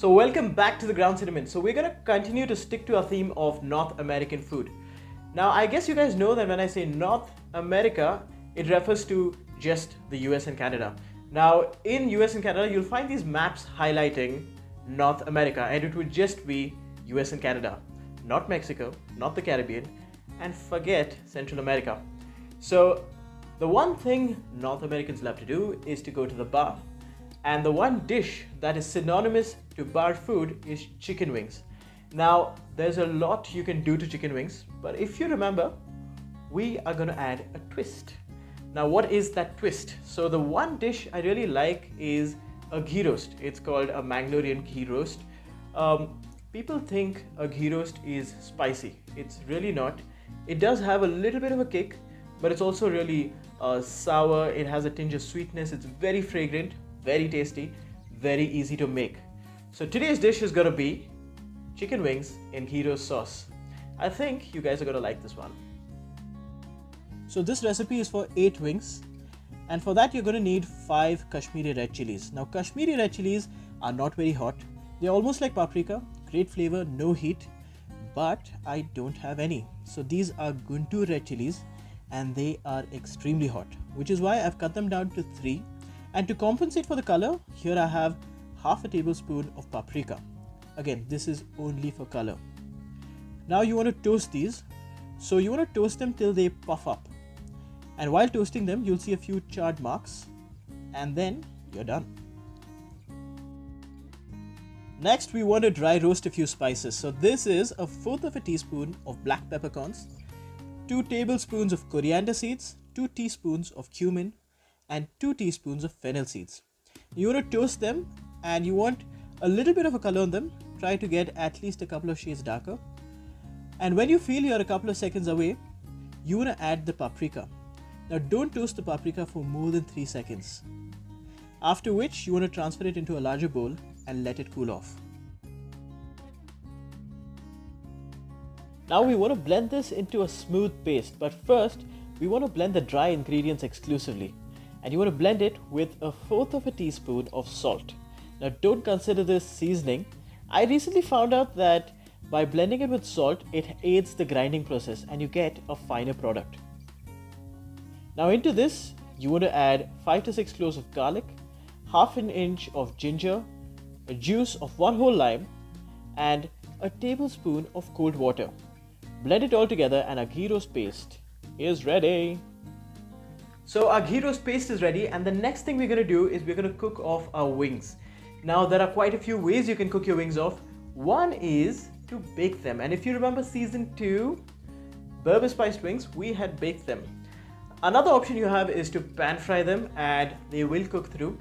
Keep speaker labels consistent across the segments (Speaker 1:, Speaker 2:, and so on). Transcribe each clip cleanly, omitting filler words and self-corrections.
Speaker 1: So welcome back to the ground cinnamon. So we're gonna continue to stick to our theme of North American food. Now I guess you guys know that when I say North America, it refers to just the US and Canada. Now in US and Canada, you'll find these maps highlighting North America, and it would just be US and Canada, not Mexico, not the Caribbean, and forget Central America. So the one thing North Americans love to do is to go to the bar. And the one dish that is synonymous to bar food is chicken wings. Now, there's a lot you can do to chicken wings, but if you remember, we are gonna add a twist. Now, what is that twist? So the one dish I really like is a ghee roast. It's called a Mangalorean ghee roast. People think a ghee roast is spicy. It's really not. It does have a little bit of a kick, but it's also really sour. It has a tinge of sweetness. It's very fragrant, very tasty, very easy to make. So today's dish is gonna be chicken wings in ghee roast sauce. I think you guys are gonna like this one. So this recipe is for 8 wings, and for that you're gonna need 5 Kashmiri red chilies. Now Kashmiri red chilies are not very hot. They're almost like paprika, great flavor, no heat, but I don't have any. So these are Guntur Red Chillies, and they are extremely hot, which is why I've cut them down to 3. And to compensate for the color, here I have half a tablespoon of paprika. Again, this is only for color. Now you want to toast these. So you want to toast them till they puff up. And while toasting them, you'll see a few charred marks. And then you're done. Next, we want to dry roast a few spices. So this is 1/4 of a teaspoon of black peppercorns, 2 tablespoons of coriander seeds, 2 teaspoons of cumin, and 2 teaspoons of fennel seeds. You want to toast them, and you want a little bit of a color on them. Try to get at least a couple of shades darker. And when you feel you're a couple of seconds away, you want to add the paprika. Now don't toast the paprika for more than 3 seconds. After which you want to transfer it into a larger bowl and let it cool off. Now we want to blend this into a smooth paste, but first we want to blend the dry ingredients exclusively. And you want to blend it with 1/4 of a teaspoon of salt. Now don't consider this seasoning. I recently found out that by blending it with salt, it aids the grinding process and you get a finer product. Now into this, you want to add 5 to 6 cloves of garlic, half an inch of ginger, a juice of 1 whole lime, and a tablespoon of cold water. Blend it all together and our ghee roast paste is ready. So our ghee roast paste is ready, and the next thing we're going to do is we're going to cook off our wings. Now there are quite a few ways you can cook your wings off. One is to bake them, and if you remember season 2, Berber spiced wings, we had baked them. Another option you have is to pan fry them, and they will cook through.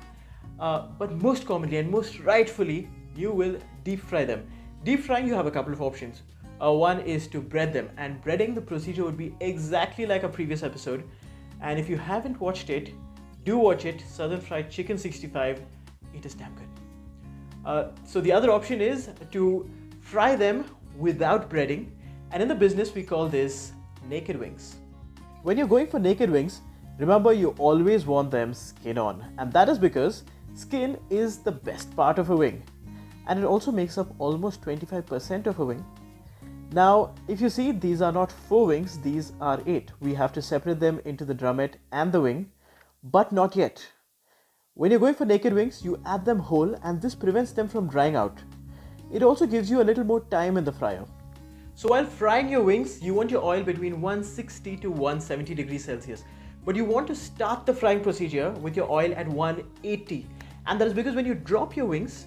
Speaker 1: But most commonly and most rightfully, you will deep fry them. Deep frying, you have a couple of options. One is to bread them, and breading, the procedure would be exactly like a previous episode. And if you haven't watched it, do watch it. Southern Fried Chicken 65. It is damn good. So the other option is to fry them without breading. And in the business, we call this naked wings. When you're going for naked wings, remember you always want them skin on. And that is because skin is the best part of a wing. And it also makes up almost 25% of a wing. Now, if you see, these are not 4 wings, these are 8. We have to separate them into the drumette and the wing, but not yet. When you're going for naked wings, you add them whole, and this prevents them from drying out. It also gives you a little more time in the fryer. So while frying your wings, you want your oil between 160 to 170 degrees Celsius. But you want to start the frying procedure with your oil at 180. And that is because when you drop your wings,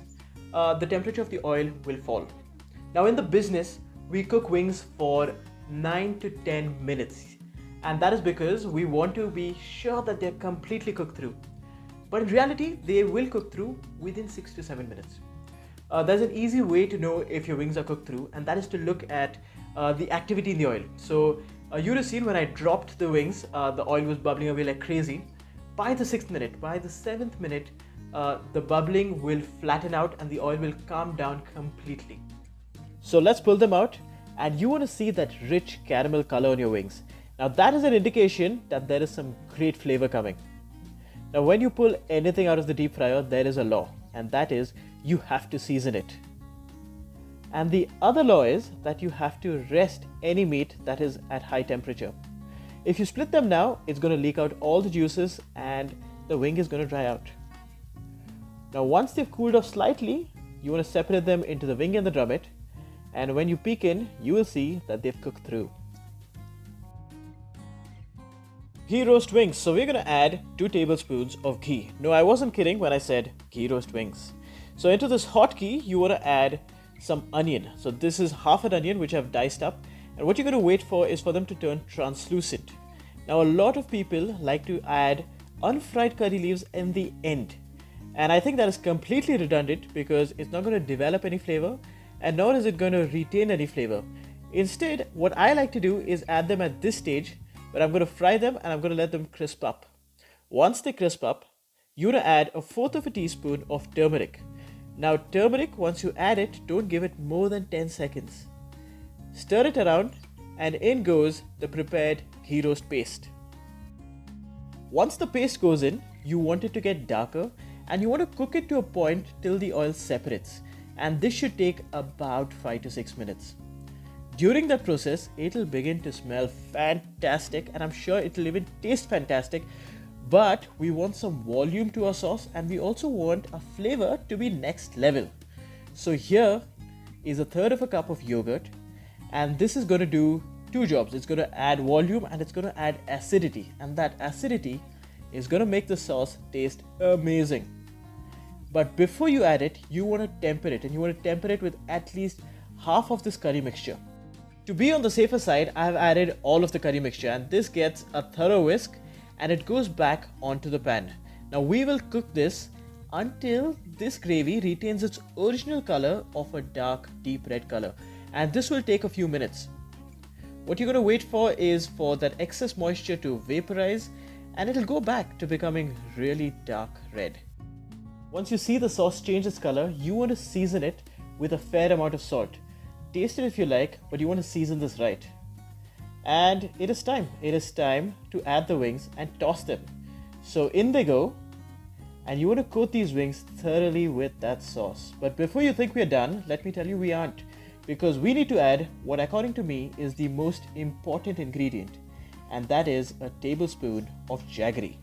Speaker 1: the temperature of the oil will fall. Now in the business, we cook wings for 9 to 10 minutes. And that is because we want to be sure that they're completely cooked through. But in reality, they will cook through within 6 to 7 minutes. There's an easy way to know if your wings are cooked through, and that is to look at the activity in the oil. So you would have seen when I dropped the wings, the oil was bubbling away like crazy. By the 6th minute, by the 7th minute, the bubbling will flatten out and the oil will calm down completely. So let's pull them out, and you want to see that rich caramel color on your wings. Now that is an indication that there is some great flavor coming. Now when you pull anything out of the deep fryer, there is a law, and that is you have to season it. And the other law is that you have to rest any meat that is at high temperature. If you split them now, it's going to leak out all the juices and the wing is going to dry out. Now once they've cooled off slightly, you want to separate them into the wing and the drummet, and when you peek in, you will see that they've cooked through. Ghee roast wings. So we're going to add 2 tablespoons of ghee. No, I wasn't kidding when I said ghee roast wings. So into this hot ghee, you want to add some onion. So this is half an onion which I've diced up, and what you're going to wait for is for them to turn translucent. Now a lot of people like to add unfried curry leaves in the end, and I think that is completely redundant because it's not going to develop any flavor and nor is it going to retain any flavor. Instead, what I like to do is add them at this stage, but I'm going to fry them and I'm going to let them crisp up. Once they crisp up, you're going to add 1/4 teaspoon of turmeric. Now turmeric, once you add it, don't give it more than 10 seconds. Stir it around and in goes the prepared ghee roast paste. Once the paste goes in, you want it to get darker and you want to cook it to a point till the oil separates, and this should take about 5 to 6 minutes. During that process, it'll begin to smell fantastic and I'm sure it'll even taste fantastic, but we want some volume to our sauce and we also want a flavor to be next level. So here is 1/3 cup of yogurt, and this is going to do 2 jobs. It's going to add volume and it's going to add acidity, and that acidity is going to make the sauce taste amazing. But before you add it, you want to temper it, and you want to temper it with at least half of this curry mixture. To be on the safer side, I have added all of the curry mixture, and this gets a thorough whisk and it goes back onto the pan. Now we will cook this until this gravy retains its original color of a dark deep red color, and this will take a few minutes. What you're going to wait for is for that excess moisture to vaporize and it'll go back to becoming really dark red. Once you see the sauce change its color, you want to season it with a fair amount of salt. Taste it if you like, but you want to season this right. And it is time to add the wings and toss them. So in they go, and you want to coat these wings thoroughly with that sauce. But before you think we're done, let me tell you we aren't, because we need to add what according to me is the most important ingredient, and that is a tablespoon of jaggery.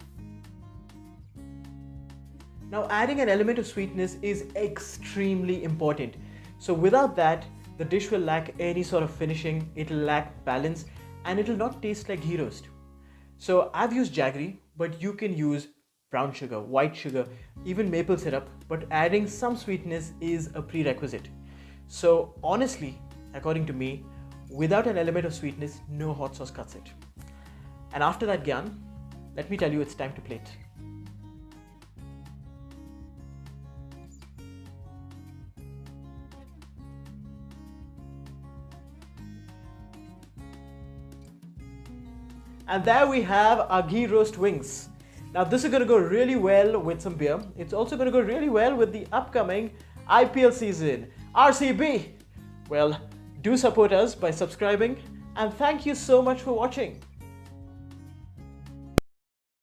Speaker 1: Now adding an element of sweetness is extremely important. So without that, the dish will lack any sort of finishing, it'll lack balance, and it'll not taste like ghee roast. So I've used jaggery, but you can use brown sugar, white sugar, even maple syrup, but adding some sweetness is a prerequisite. So honestly, according to me, without an element of sweetness, no hot sauce cuts it. And after that gyan, let me tell you it's time to plate. And there we have our ghee roast wings. Now this is going to go really well with some beer. It's also going to go really well with the upcoming IPL season. RCB! Well, do support us by subscribing, and thank you so much for watching.